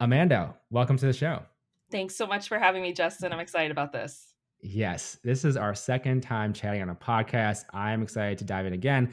Amanda, welcome to the show. Thanks so much for having me, Justin. I'm excited about this. Yes, this is our second time chatting on a podcast. I'm excited to dive in again.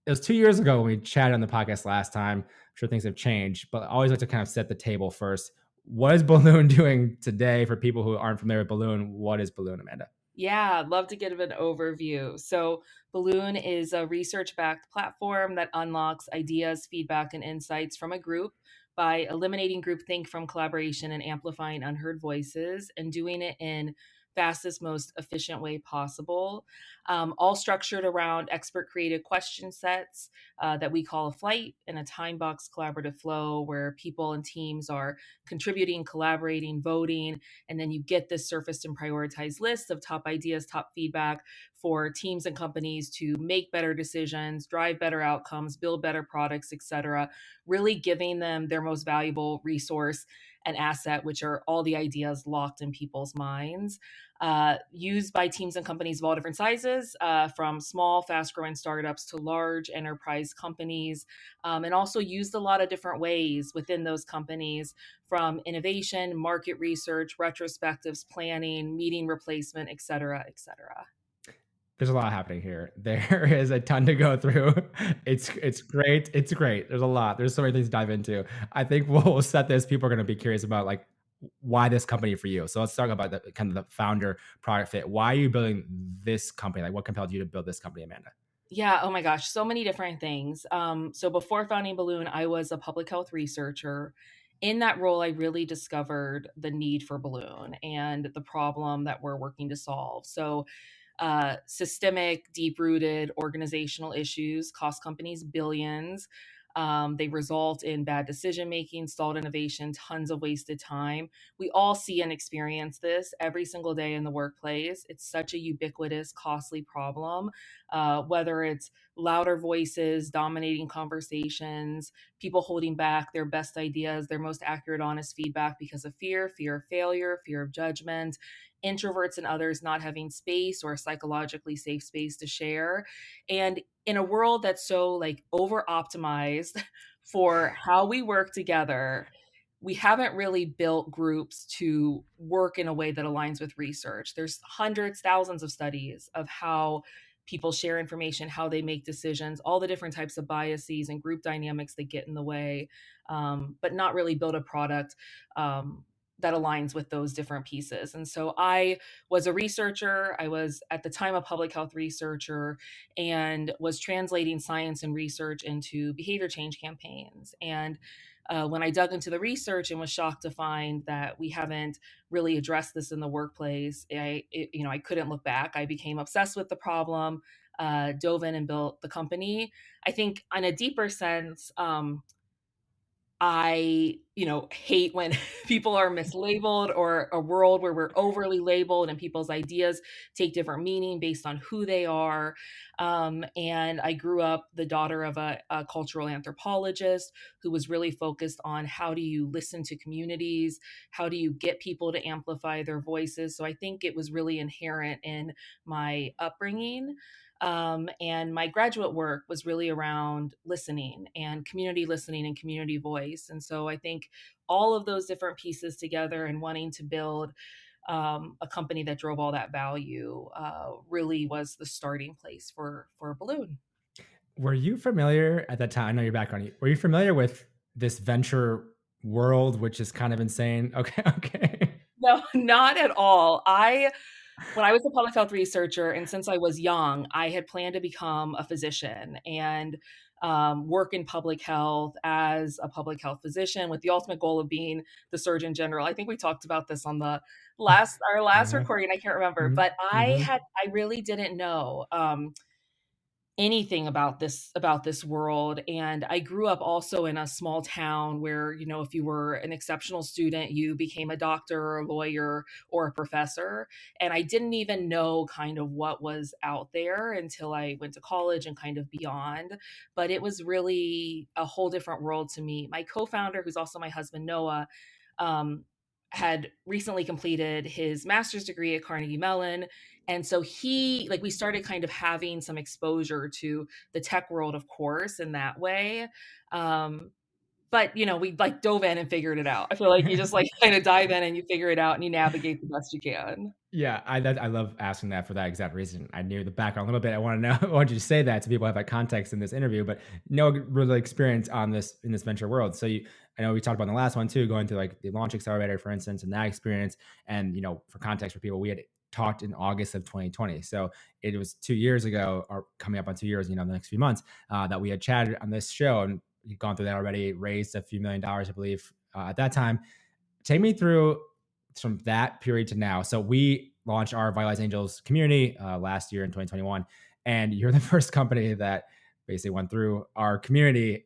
It was 2 years ago when we chatted on the podcast last time. I'm sure things have changed, but I always like to kind of set the table first. What is Balloon doing today for people who aren't familiar with Balloon? What is Balloon, Amanda? Yeah, I'd love to give an overview. So, Balloon is a research backed platform that unlocks ideas, feedback, and insights from a group by eliminating groupthink from collaboration and amplifying unheard voices and doing it in fastest, most efficient way possible. All structured around expert created question sets that we call a flight and a time box collaborative flow where people and teams are contributing, collaborating, voting, and then you get this surfaced and prioritized list of top ideas, top feedback for teams and companies to make better decisions, drive better outcomes, build better products, etc. Really giving them their most valuable resource and asset, which are all the ideas locked in people's minds. Used by teams and companies of all different sizes, from small, fast growing startups to large enterprise companies, and also used a lot of different ways within those companies, from innovation, market research, retrospectives, planning, meeting replacement, et cetera, et cetera. There's a lot happening here. There is a ton to go through. It's great. It's great. There's a lot. There's so many things to dive into. I think we'll set this. People are going to be curious about like why this company for you. So let's talk about the kind of the founder product fit. Why are you building this company? Like what compelled you to build this company, Amanda? Yeah, oh my gosh, so many different things. So before founding Balloon, I was a public health researcher. In that role, I really discovered the need for Balloon and the problem that we're working to solve. So, systemic, deep rooted organizational issues cost companies billions. They result in bad decision making, stalled innovation, tons of wasted time. We all see and experience this every single day in the workplace. It's such a ubiquitous, costly problem, whether it's louder voices dominating conversations, people holding back their best ideas, their most accurate, honest feedback because of fear of failure, fear of judgment, introverts and others not having space or a psychologically safe space to share. And in a world that's so like over optimized for how we work together, we haven't really built groups to work in a way that aligns with research. There's hundreds, thousands of studies of how people share information, how they make decisions, all the different types of biases and group dynamics that get in the way, but not really build a product that aligns with those different pieces. And so I was a researcher. I was at the time a public health researcher and was translating science and research into behavior change campaigns. And when I dug into the research and was shocked to find that we haven't really addressed this in the workplace, I couldn't look back. I became obsessed with the problem, dove in and built the company. I think on a deeper sense, hate when people are mislabeled, or a world where we're overly labeled and people's ideas take different meaning based on who they are. And I grew up the daughter of a cultural anthropologist who was really focused on how do you listen to communities? How do you get people to amplify their voices? So I think it was really inherent in my upbringing. And my graduate work was really around listening and community voice. And so I think all of those different pieces together and wanting to build a company that drove all that value really was the starting place for Balloon. Were you familiar at that time? I know your background. Were you familiar with this venture world, which is kind of insane? Okay, okay. No, not at all. When I was a public health researcher, and since I was young, I had planned to become a physician and work in public health as a public health physician with the ultimate goal of being the Surgeon General. I think we talked about this on the our last Uh-huh. recording. I can't remember, Mhm, but mhm. I really didn't know anything about this world. And I grew up also in a small town where, if you were an exceptional student, you became a doctor or a lawyer or a professor. And I didn't even know kind of what was out there until I went to college and kind of beyond. But it was really a whole different world to me. My co-founder, who's also my husband Noah, um, had recently completed his master's degree at Carnegie Mellon. And so we started kind of having some exposure to the tech world, of course, in that way. Um, but we like dove in and figured it out. I feel like you just like kind of dive in and you figure it out and you navigate the best you can. Yeah, I love asking that for that exact reason. I knew the background a little bit. I want to know. I want you to say that so people have that context in this interview, but no real experience on this in this venture world. So I know we talked about in the last one too, going through like the launch accelerator, for instance, and that experience. And for context for people, we had talked in August of 2020, so it was 2 years ago, or coming up on 2 years. The next few months that we had chatted on this show, and we've gone through that already. Raised a few $1 million, I believe, at that time. Take me through from that period to now. So we launched our Vitalize Angels community last year in 2021, and you're the first company that basically went through our community.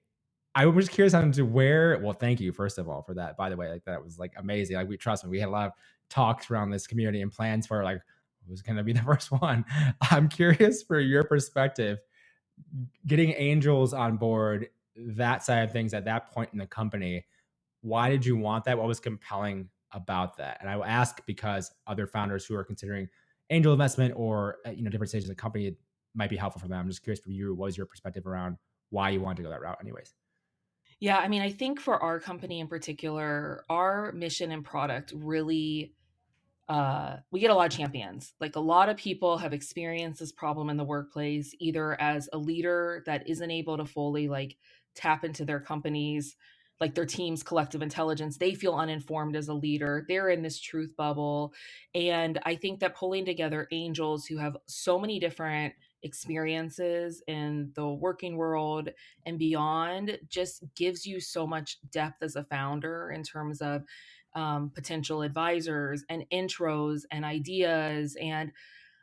I was curious on to where. Well, thank you first of all for that. By the way, like that was like amazing. Like we trust me, we had a lot of talks around this community and plans for like who's going to be the first one. I'm curious for your perspective, getting angels on board, that side of things at that point in the company. Why did you want that? What was compelling about that? And I will ask because other founders who are considering angel investment or different stages of the company, it might be helpful for them. I'm just curious for you, what was your perspective around why you wanted to go that route anyways? Yeah, I mean, I think for our company in particular, our mission and product really we get a lot of champions. Like a lot of people have experienced this problem in the workplace, either as a leader that isn't able to fully like tap into their company's, like their team's collective intelligence. They feel uninformed as a leader. They're in this truth bubble. And I think that pulling together angels who have so many different experiences in the working world and beyond just gives you so much depth as a founder in terms of potential advisors and intros and ideas. And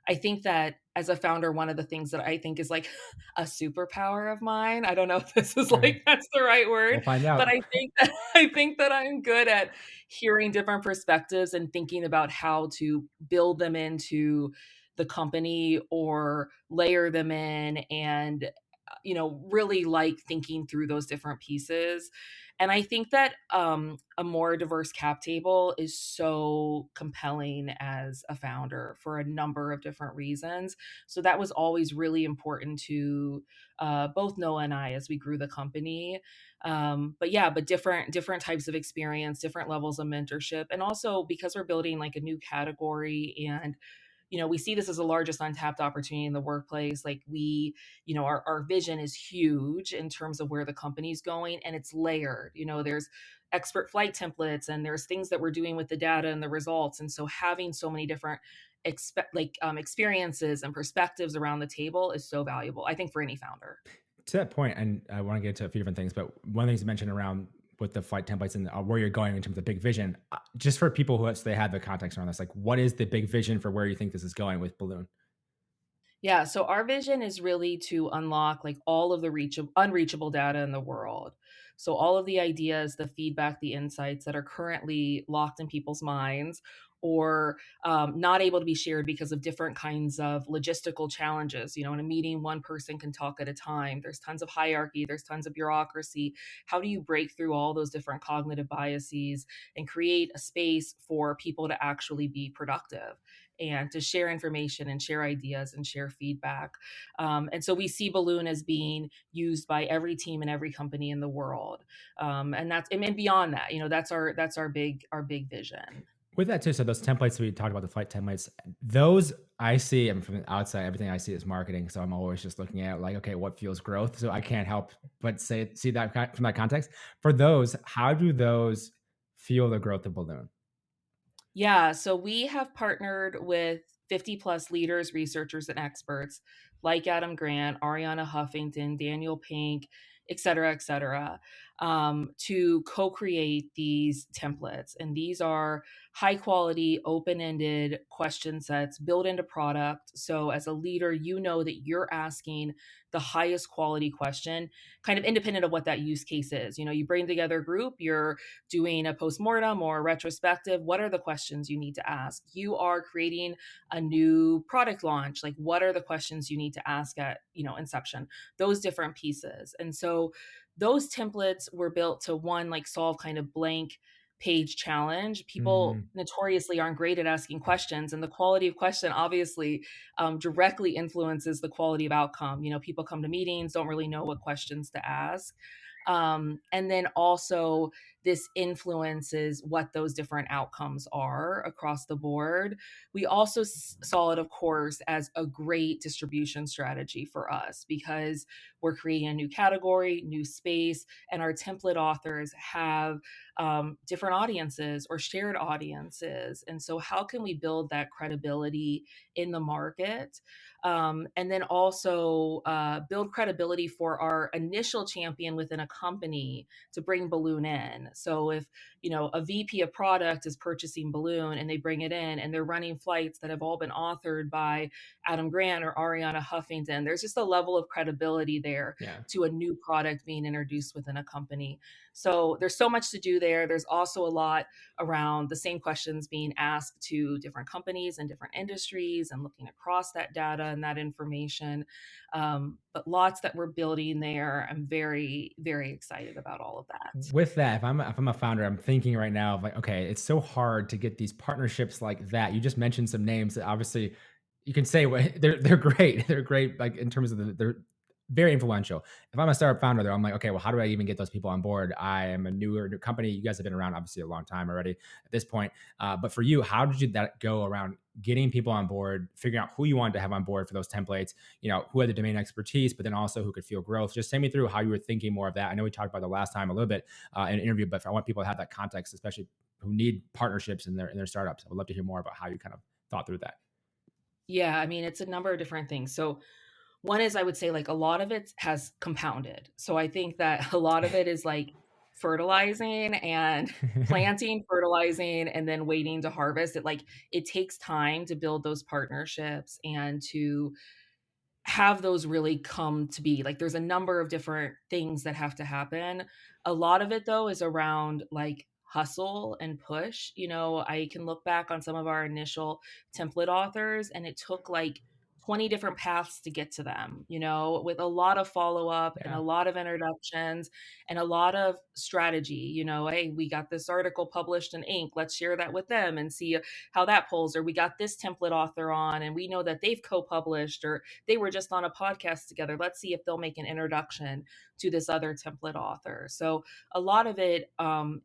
I think that as a founder, one of the things that I think is like a superpower of mine, I don't know if this is Okay, like that's the right we'll word, find but out. I think that I'm good at hearing different perspectives and thinking about how to build them into the company or layer them in and really like thinking through those different pieces. And I think that a more diverse cap table is so compelling as a founder for a number of different reasons. So that was always really important to both Noah and I as we grew the company. But yeah, but different types of experience, different levels of mentorship, and also because we're building like a new category and we see this as the largest untapped opportunity in the workplace. Like our vision is huge in terms of where the company's going and it's layered. There's expert flight templates and there's things that we're doing with the data and the results. And so having so many different experiences and perspectives around the table is so valuable, I think, for any founder. To that point, and I want to get into a few different things, but one of the things you mentioned around with the flight templates and where you're going in terms of big vision, just for people who so they have the context around this, like what is the big vision for where you think this is going with Balloon? Yeah, so our vision is really to unlock like all of the unreachable data in the world. So all of the ideas, the feedback, the insights that are currently locked in people's minds or not able to be shared because of different kinds of logistical challenges. In a meeting, one person can talk at a time. There's tons of hierarchy, there's tons of bureaucracy. How do you break through all those different cognitive biases and create a space for people to actually be productive and to share information and share ideas and share feedback? And so we see Balloon as being used by every team and every company in the world. And that's and beyond that, that's our big vision. With that too, so those templates we talked about, the flight templates, those I see, and from the outside, everything I see is marketing. So I'm always just looking at like, okay, what fuels growth? So I can't help but see that from that context. For those, how do those fuel the growth of Balloon? Yeah, so we have partnered with 50 plus leaders, researchers, and experts like Adam Grant, Ariana Huffington, Daniel Pink, et cetera, to co create these templates. And these are high quality, open ended question sets built into product. So, as a leader, you know that you're asking the highest quality question, kind of independent of what that use case is. You bring together a group, you're doing a postmortem or a retrospective. What are the questions you need to ask? You are creating a new product launch. Like, what are the questions you need to ask at inception? Those different pieces. And so those templates were built to one, like solve kind of blank page challenge. People Mm. notoriously aren't great at asking questions, and the quality of question obviously directly influences the quality of outcome. People come to meetings, don't really know what questions to ask. And then also, this influences what those different outcomes are across the board. We also saw it, of course, as a great distribution strategy for us because we're creating a new category, new space, and our template authors have different audiences or shared audiences. And so, how can we build that credibility in the market? And then also build credibility for our initial champion within a company to bring Balloon in. So if a VP of product is purchasing Balloon and they bring it in and they're running flights that have all been authored by Adam Grant or Ariana Huffington, there's just a level of credibility there Yeah. to a new product being introduced within a company. So there's so much to do there. There's also a lot around the same questions being asked to different companies and different industries and looking across that data and that information. But lots that we're building there. I'm very, very excited about all of that. With that, if I'm a founder, I'm thinking right now of like, okay, it's so hard to get these partnerships like that. You just mentioned some names that obviously you can say what they're great. They're great, like in terms of they're very influential. If I'm a startup founder, though, I'm like, okay, well, how do I even get those people on board? I am a new company. You guys have been around obviously a long time already at this point. But for you, how did you that go around getting people on board, figuring out who you wanted to have on board for those templates? Who had the domain expertise, but then also who could feel growth. Just take me through how you were thinking more of that. I know we talked about the last time a little bit in an interview, but I want people to have that context, especially who need partnerships in their startups. I would love to hear more about how you kind of thought through that. Yeah, I mean, it's a number of different things. So one is, I would say, like, a lot of it has compounded. So I think that a lot of it is like fertilizing and planting, fertilizing, and then waiting to harvest. It takes time to build those partnerships and to have those really come to be. Like, there's a number of different things that have to happen. A lot of it, though, is around like hustle and push. I can look back on some of our initial template authors, and it took like 20 different paths to get to them, with a lot of follow up and a Yeah. lot of introductions and a lot of strategy. Hey, we got this article published in Inc. Let's share that with them and see how that pulls. Or we got this template author on and we know that they've co published or they were just on a podcast together. Let's see if they'll make an introduction to this other template author. So a lot of it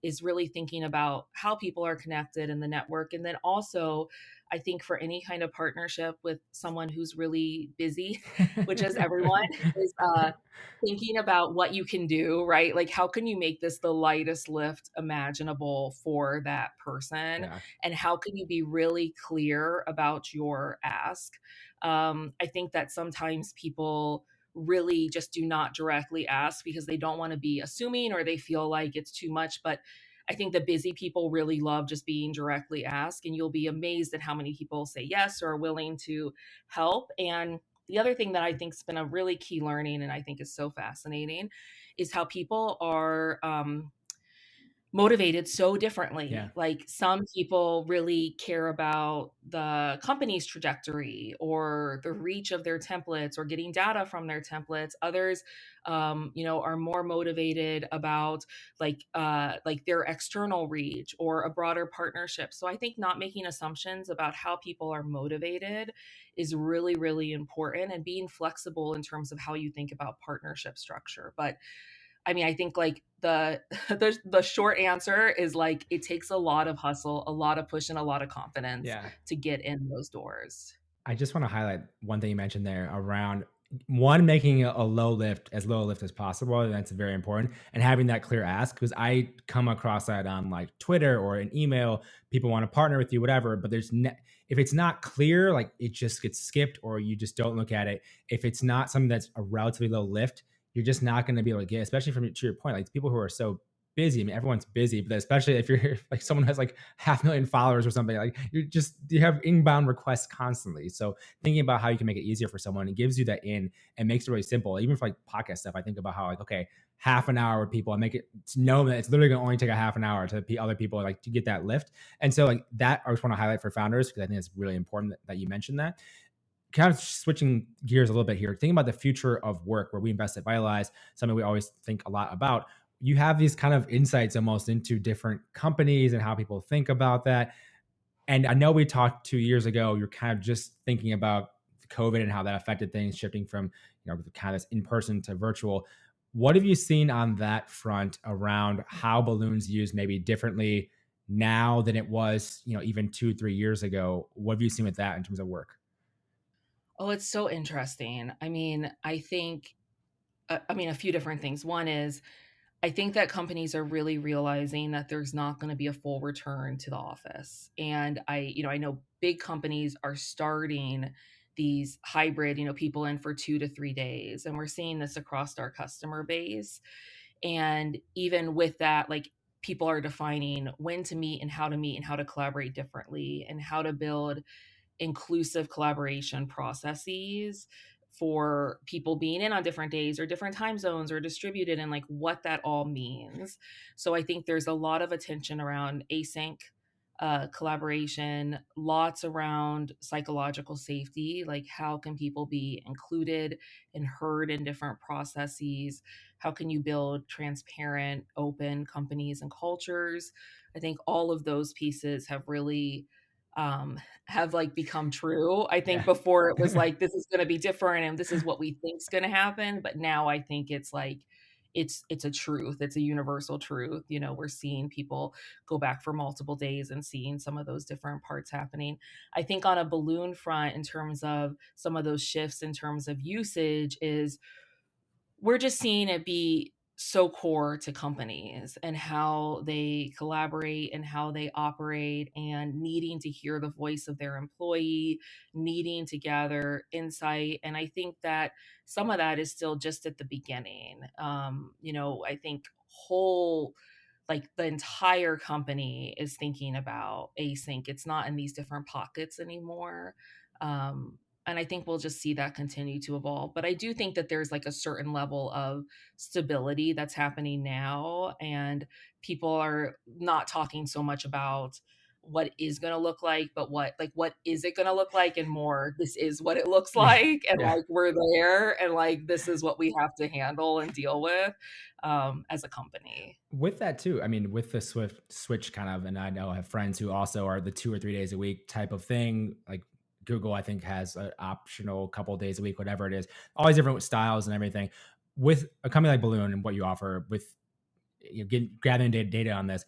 is really thinking about how people are connected in the network. And then also, I think for any kind of partnership with someone who's really busy, which is everyone, is thinking about what you can do, right? Like, how can you make this the lightest lift imaginable for that person? Yeah. And how can you be really clear about your ask? I think that sometimes people really just do not directly ask because they don't want to be assuming or they feel like it's too much. But I think the busy people really love just being directly asked, and you'll be amazed at how many people say yes or are willing to help. And the other thing that I think has been a really key learning, and I think is so fascinating, is how people are motivated so Yeah. differently. Like, some people really care about the company's trajectory or the reach of their templates or getting data from their templates. Others, are more motivated about like their external reach or a broader partnership. So I think not making assumptions about how people are motivated is really, really important, and being flexible in terms of how you think about partnership structure. But I mean, I think like the short answer is like it takes a lot of hustle, a lot of push, and a lot of confidence Yeah. to get in those doors. I just want to highlight one thing you mentioned there around one making a low lift as low a lift as possible. And that's very important. And having that clear ask, because I come across that on like Twitter or an email, people want to partner with you, whatever. But if it's not clear, like it just gets skipped or you just don't look at it. If it's not something that's a relatively low lift, you're just not going to be able to get, especially from to your point, like people who are so busy. I mean, everyone's busy, but especially if you're like someone who has like 500,000 followers or something, like you have inbound requests constantly. So thinking about how you can make it easier for someone, it gives you that in and makes it really simple. Even for like podcast stuff, I think about how like, okay, half an hour with people, I make it know that it's literally going to only take a half an hour to other people like to get that lift. And so like that, I just want to highlight for founders because I think it's really important that you mentioned that. Kind of switching gears a little bit here, thinking about the future of work where we invest at Vitalize, something we always think a lot about. You have these kind of insights almost into different companies and how people think about that. And I know we talked 2 years ago, you're kind of just thinking about COVID and how that affected things, shifting from, kind of this in person to virtual. What have you seen on that front around how balloons used maybe differently now than it was, even 2, 3 years ago? What have you seen with that in terms of work? Oh, it's so interesting. I mean, I think, a few different things. One is I think that companies are really realizing that there's not going to be a full return to the office. And I know big companies are starting these hybrid, people in for 2 to 3 days. And we're seeing this across our customer base. And even with that, like people are defining when to meet and how to collaborate differently and how to build inclusive collaboration processes for people being in on different days or different time zones or distributed and like what that all means. So I think there's a lot of attention around async collaboration, lots around psychological safety, like how can people be included and heard in different processes? How can you build transparent, open companies and cultures? I think all of those pieces have like become true. I think Yeah. before it was like this is going to be different and this is what we think's going to happen, but now I think it's like it's a truth. It's a universal truth. We're seeing people go back for multiple days and seeing some of those different parts happening. I think on a balloon front in terms of some of those shifts in terms of usage is we're just seeing it be so core to companies and how they collaborate and how they operate and needing to hear the voice of their employee, needing to gather insight. And I think that some of that is still just at the beginning. I think whole like the entire company is thinking about async. It's not in these different pockets anymore. And I think we'll just see that continue to evolve. But I do think that there's like a certain level of stability that's happening now, and people are not talking so much about what is going to look like, but what is it going to look like, and more, this is what it looks Yeah. like, and Yeah. like we're there, and like this is what we have to handle and deal with as a company. With that too, I mean, with the swift switch kind of, and I know I have friends who also are the 2 or 3 days a week type of thing. Like Google, I think has an optional couple days a week, whatever it is, all these different styles and everything. With a company like Balloon and what you offer with gathering data on this,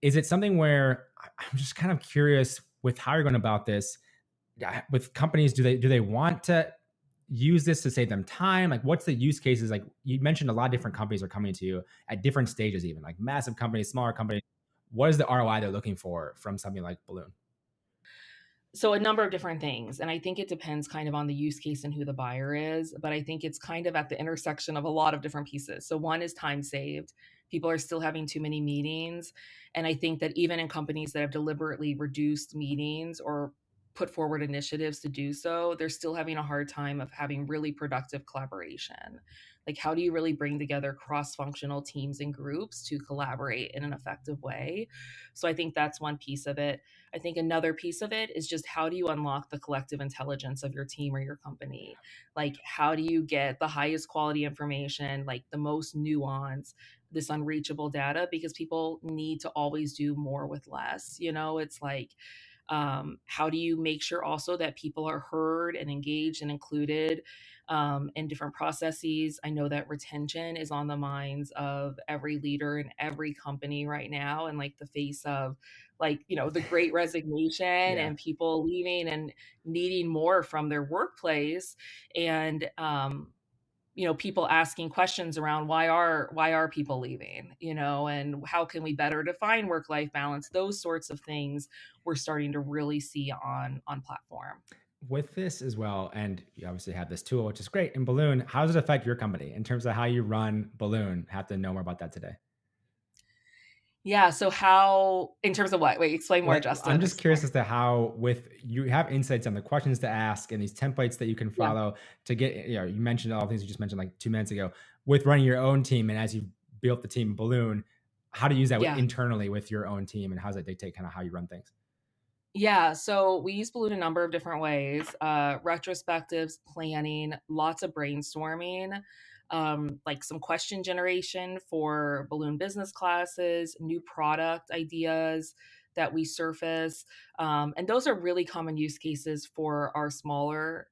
is it something where I'm just kind of curious with how you're going about this? With companies, do they want to use this to save them time? Like, what's the use cases? Like you mentioned, a lot of different companies are coming to you at different stages, even like massive companies, smaller companies. What is the ROI they're looking for from something like Balloon? So a number of different things, and I think it depends kind of on the use case and who the buyer is, but I think it's kind of at the intersection of a lot of different pieces. So one is time saved. People are still having too many meetings, and I think that even in companies that have deliberately reduced meetings or put forward initiatives to do so, they're still having a hard time of having really productive collaboration. Like how do you really bring together cross-functional teams and groups to collaborate in an effective way? So I think that's one piece of it. I think another piece of it is just how do you unlock the collective intelligence of your team or your company? Like, how do you get the highest quality information, like the most nuance, this unreachable data? Because people need to always do more with less. It's like, how do you make sure also that people are heard and engaged and included in different processes? I know that retention is on the minds of every leader in every company right now, and like the face of the great resignation Yeah. and people leaving and needing more from their workplace. And people asking questions around why are people leaving, and how can we better define work life balance, those sorts of things we're starting to really see on platform. With this as well, and you obviously have this tool, which is great. In Balloon, how does it affect your company in terms of how you run Balloon? Have to know more about that today. Yeah, so how in terms of what? Wait, explain more, Like, I'm Justin. just curious as to how, with you have insights on the questions to ask and these templates that you can Yeah. follow to get, you mentioned all the things you just mentioned like 2 minutes ago with running your own team. And as you built the team Balloon, how to use that Yeah. internally with your own team, and how does that dictate kind of how you run things? Yeah, so we use Balloon a number of different ways, retrospectives, planning, lots of brainstorming, like some question generation for Balloon business classes, new product ideas that we surface. And those are really common use cases for our smaller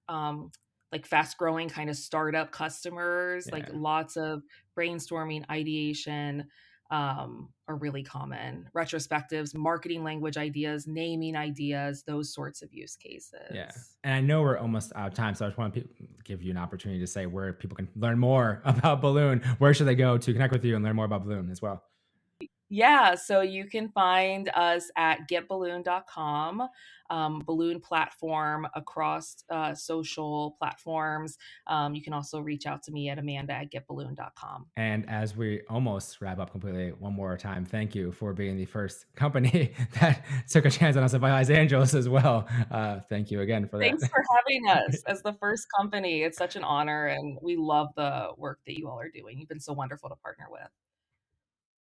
like fast growing kind of startup customers, like Yeah. lots of brainstorming, ideation, are really common. Retrospectives, marketing language ideas, naming ideas, those sorts of use Yeah. cases. And I know we're almost out of time, so I just want to give you an opportunity to say where people can learn more about Balloon. Where should they go to connect with you and learn more about Balloon as well? Yeah, so you can find us at getballoon.com, balloon platform across social platforms. You can also reach out to me at Amanda at getballoon.com. And as we almost wrap up completely, one more time, thank you for being the first company that took a chance on us at Vitalize Angels as well. Thank you again for that. Thanks for having us as the first company. It's such an honor, and we love the work that you all are doing. You've been so wonderful to partner with.